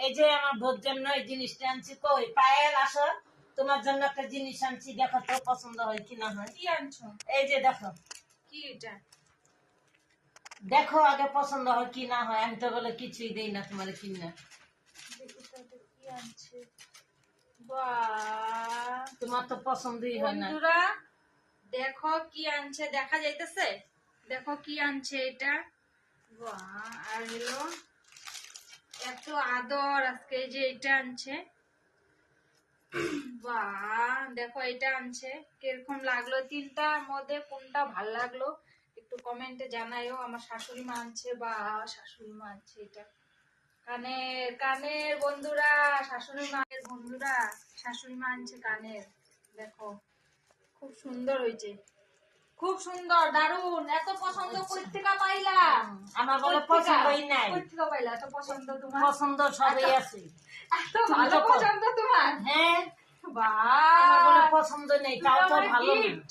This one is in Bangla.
এই যে আমার বোর জন্য এই জিনিসটা আনছি। কই পায়েল, আসো, তোমার জন্য একটা জিনিস আনছি, দেখো তো পছন্দ হয় কি না হয়। কি আনছো? এই যে দেখো, কি এটা? দেখো আগে পছন্দ হয় কি না হয়। আমি তো বলে কিছুই দেই না তোমার কিনা। দেখি তো এটা কি আনছে। বাহ, তোমার তো পছন্দই হয় না। বন্ধুরা দেখো কি আনছে, দেখা যাইতেছে? দেখো কি আনছে এটা। বাহ, আর হলো এত আদর আজকে। এই যে এটা আনছে। বাহ, দেখো এটা আনছে। কিরকম লাগলো? তিনটার মধ্যে কোনটা ভাল লাগলো একটু কমেন্টে জানাইও। আমার শাশুড়ি মা আনছে। বা শাশুড়ি মা আনছে এটা কানের, কানের বন্ধুরা, শাশুড়ি মায়ের বন্ধুরা, শাশুড়ি মা আনছে কানের। দেখো খুব সুন্দর হয়েছে, খুব সুন্দর, দারুন। এত পছন্দ কই থেকে পাইলা? আমার বলে পছন্দই নাই। কই থেকে পাইলা এত পছন্দ তোমার? পছন্দ সবই আছে। এত ভালো পছন্দ তোমার? হ্যাঁ, বাহ, আমার বলে পছন্দ নেই, তাও তো ভালো না। গিফট